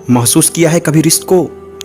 महसूस किया है कभी रिस्क को?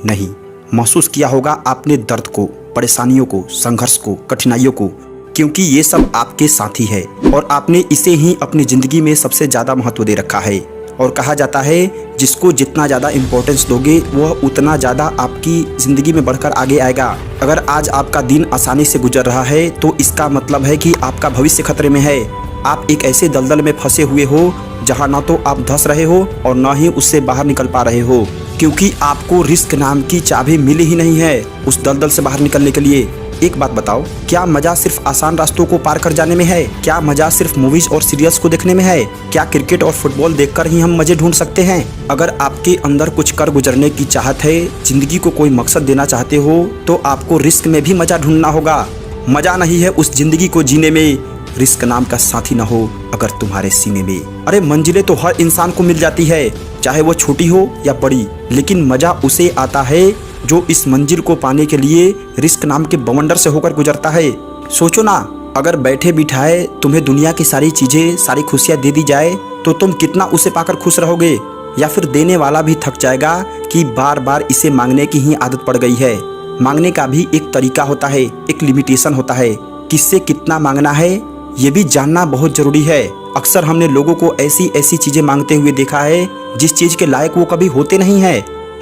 नहीं। महसूस किया होगा आपने दर्द को, परेशानियों को, संघर्ष को, कठिनाइयों को, क्योंकि ये सब आपके साथी है और आपने इसे ही अपनी ज़िंदगी में सबसे ज़्यादा महत्व दे रखा है। और कहा जाता है जिसको जितना ज़्यादा इम्पोर्टेंस दोगे वह उतना ज़्यादा आपकी ज़िंदगी में बढ़कर आगे आएगा। अगर आज आपका दिन आसानी से गुजर रहा है तो इसका मतलब है कि आपका भविष्य खतरे में है। आप एक ऐसे दलदल में फंसे हुए हो जहां ना तो आप धंस रहे हो और ना ही उससे बाहर निकल पा रहे हो, क्योंकि आपको रिस्क नाम की चाबी मिली ही नहीं है उस दलदल से बाहर निकलने के लिए। एक बात बताओ, क्या मजा सिर्फ आसान रास्तों को पार कर जाने में है? क्या मजा सिर्फ मूवीज और सीरियल्स को देखने में है? क्या क्रिकेट और फुटबॉल देखकर ही हम मजे ढूंढ सकते हैं? अगर आपके अंदर कुछ कर गुजरने की चाहत है, जिंदगी को कोई मकसद देना चाहते हो, तो आपको रिस्क में भी मजा ढूंढना होगा। मजा नहीं है उस जिंदगी को जीने में, रिस्क नाम का साथी न हो अगर तुम्हारे सीने में। अरे मंजिलें तो हर इंसान को मिल जाती है, चाहे वो छोटी हो या बड़ी, लेकिन मजा उसे आता है जो इस मंजिल को पाने के लिए रिस्क नाम के बवंडर से होकर गुजरता है। सोचो ना, अगर बैठे बिठाए तुम्हें दुनिया की सारी चीजें, सारी खुशियां दे दी जाए तो तुम कितना उसे पाकर खुश रहोगे? या फिर देने वाला भी थक जाएगा कि बार बार इसे मांगने की ही आदत पड़ गई है। मांगने का भी एक तरीका होता है, एक लिमिटेशन होता है। किससे कितना मांगना है ये भी जानना बहुत जरूरी है। अक्सर हमने लोगों को ऐसी ऐसी चीजें मांगते हुए देखा है जिस चीज के लायक वो कभी होते नहीं है।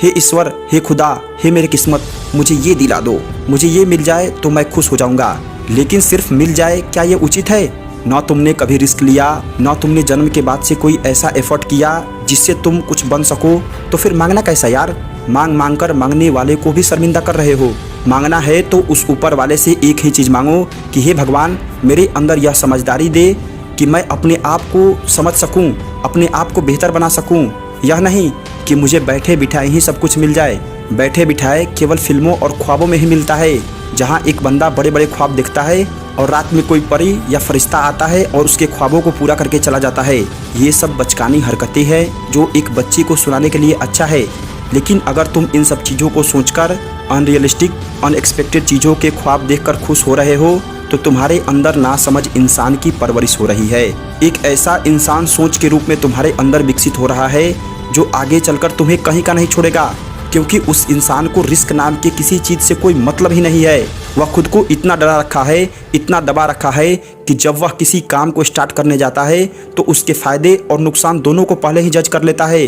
हे ईश्वर, हे खुदा, हे मेरी किस्मत, मुझे ये दिला दो, मुझे ये मिल जाए तो मैं खुश हो जाऊंगा। लेकिन सिर्फ मिल जाए, क्या ये उचित है? ना तुमने कभी रिस्क लिया, ना तुमने जन्म के बाद से कोई ऐसा एफर्ट किया जिससे तुम कुछ बन सको, तो फिर मांगना कैसा यार? मांग मांग कर मांगने वाले को भी शर्मिंदा कर रहे हो। मांगना है तो उस ऊपर वाले से एक ही चीज़ मांगो कि हे भगवान, मेरे अंदर यह समझदारी दे कि मैं अपने आप को समझ सकूं, अपने आप को बेहतर बना सकूं। यह नहीं कि मुझे बैठे बिठाए ही सब कुछ मिल जाए। बैठे बिठाए केवल फिल्मों और ख्वाबों में ही मिलता है, जहां एक बंदा बड़े बड़े ख्वाब देखता है और रात में कोई परी या फरिश्ता आता है और उसके ख्वाबों को पूरा करके चला जाता है। ये सब बचकानी हरकतें हैं जो एक बच्ची को सुनाने के लिए अच्छा है, लेकिन अगर तुम इन सब चीज़ों को सोचकर अनरियलिस्टिक, अनएक्सपेक्टेड चीज़ों के ख्वाब देखकर खुश हो रहे हो तो तुम्हारे अंदर नासमझ इंसान की परवरिश हो रही है। एक ऐसा इंसान सोच के रूप में तुम्हारे अंदर विकसित हो रहा है जो आगे चलकर तुम्हें कहीं का नहीं छोड़ेगा, क्योंकि उस इंसान को रिस्क नाम के किसी चीज़ से कोई मतलब ही नहीं है। वह खुद को इतना डरा रखा है, इतना दबा रखा है कि जब वह किसी काम को स्टार्ट करने जाता है तो उसके फ़ायदे और नुकसान दोनों को पहले ही जज कर लेता है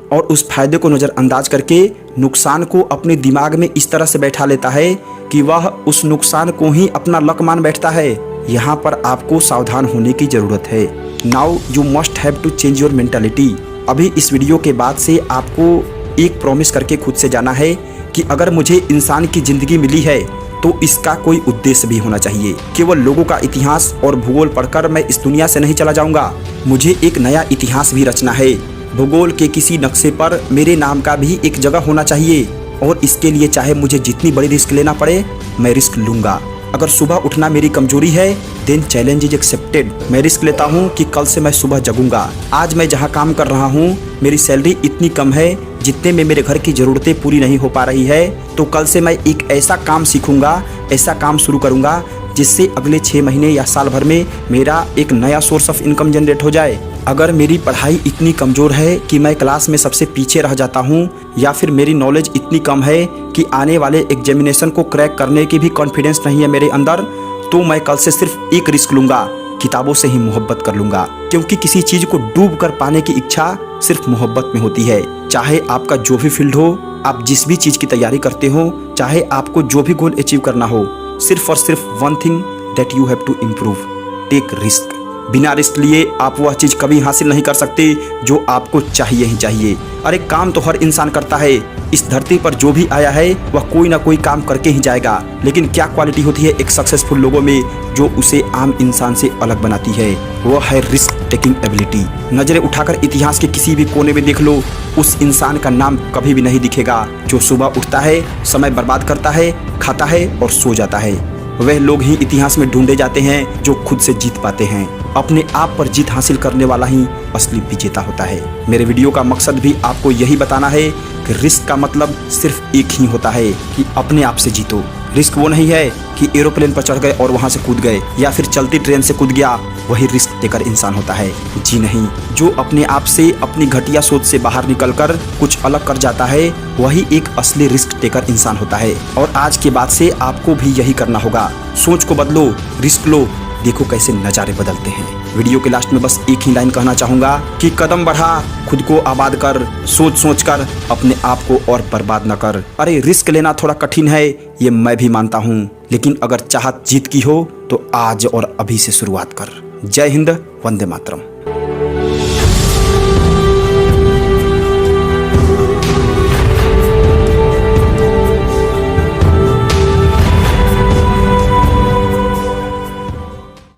और उस फायदे को नज़रअंदाज करके नुकसान को अपने दिमाग में इस तरह से बैठा लेता है कि वह उस नुकसान को ही अपना लक मान बैठता है। यहाँ पर आपको सावधान होने की ज़रूरत है। Now you must have to change your mentality. अभी इस वीडियो के बाद से आपको एक प्रॉमिस करके खुद से जाना है कि अगर मुझे इंसान की ज़िंदगी मिली है तो इसका कोई उद्देश्य भी होना चाहिए। केवल लोगों का इतिहास और भूगोल पढ़कर मैं इस दुनिया से नहीं चला जाऊँगा, मुझे एक नया इतिहास भी रचना है। भूगोल के किसी नक्शे पर मेरे नाम का भी एक जगह होना चाहिए और इसके लिए चाहे मुझे जितनी बड़ी रिस्क लेना पड़े मैं रिस्क लूँगा। अगर सुबह उठना मेरी कमजोरी है देन चैलेंज इज एक्सेप्टेड। मैं रिस्क लेता हूँ कि कल से मैं सुबह जगूंगा। आज मैं जहाँ काम कर रहा हूँ मेरी सैलरी इतनी कम है जितने में मेरे घर की ज़रूरतें पूरी नहीं हो पा रही है, तो कल से मैं एक ऐसा काम सीखूंगा, ऐसा काम शुरू करूंगा जिससे अगले 6 महीने या साल भर में मेरा एक नया सोर्स ऑफ इनकम जनरेट हो जाए। अगर मेरी पढ़ाई इतनी कमज़ोर है कि मैं क्लास में सबसे पीछे रह जाता हूँ, या फिर मेरी नॉलेज इतनी कम है कि आने वाले एग्जामिनेशन को क्रैक करने की भी कॉन्फिडेंस नहीं है मेरे अंदर, तो मैं कल से सिर्फ एक रिस्क लूँगा, किताबों से ही मोहब्बत कर लूँगा। क्योंकि किसी चीज़ को डूब कर पाने की इच्छा सिर्फ मोहब्बत में होती है। चाहे आपका जो भी फील्ड हो, आप जिस भी चीज़ की तैयारी करते हो, चाहे आपको जो भी गोल अचीव करना हो, सिर्फ और सिर्फ one thing that you have to improve, take risk. बिना रिस्क लिए आप वह चीज़ कभी हासिल नहीं कर सकते जो आपको चाहिए ही चाहिए। अरे काम तो हर इंसान करता है, इस धरती पर जो भी आया है वह कोई ना कोई काम करके ही जाएगा, लेकिन क्या क्वालिटी होती है एक सक्सेसफुल लोगों में जो उसे आम इंसान से अलग बनाती है? वह है रिस्क टेकिंग एबिलिटी। नज़रें उठाकर इतिहास के किसी भी कोने में देख लो, उस इंसान का नाम कभी भी नहीं दिखेगा जो सुबह उठता है, समय बर्बाद करता है, खाता है और सो जाता है। वह लोग ही इतिहास में ढूंढे जाते हैं जो खुद से जीत पाते हैं। अपने आप पर जीत हासिल करने वाला ही असली विजेता होता है। मेरे वीडियो का मकसद भी आपको यही बताना है कि रिस्क का मतलब सिर्फ एक ही होता है कि अपने आप से जीतो। रिस्क वो नहीं है कि एरोप्लेन पर चढ़ गए और वहां से कूद गए, या फिर चलती ट्रेन से कूद गया वही रिस्क टेकर इंसान होता है। जी नहीं, जो अपने आप से अपनी घटिया सोच से बाहर निकलकर कुछ अलग कर जाता है वही एक असली रिस्क टेकर इंसान होता है। और आज के बाद से आपको भी यही करना होगा। सोच को बदलो, रिस्क लो, देखो कैसे नज़ारे बदलते हैं। वीडियो के लास्ट में बस एक ही लाइन कहना चाहूंगा कि कदम बढ़ा, खुद को आबाद कर, सोच सोच कर अपने आप को और बर्बाद न कर। अरे रिस्क लेना थोड़ा कठिन है, ये मैं भी मानता हूँ, लेकिन अगर चाहत जीत की हो तो आज और अभी से शुरुआत कर। जय हिंद, वंदे मातरम।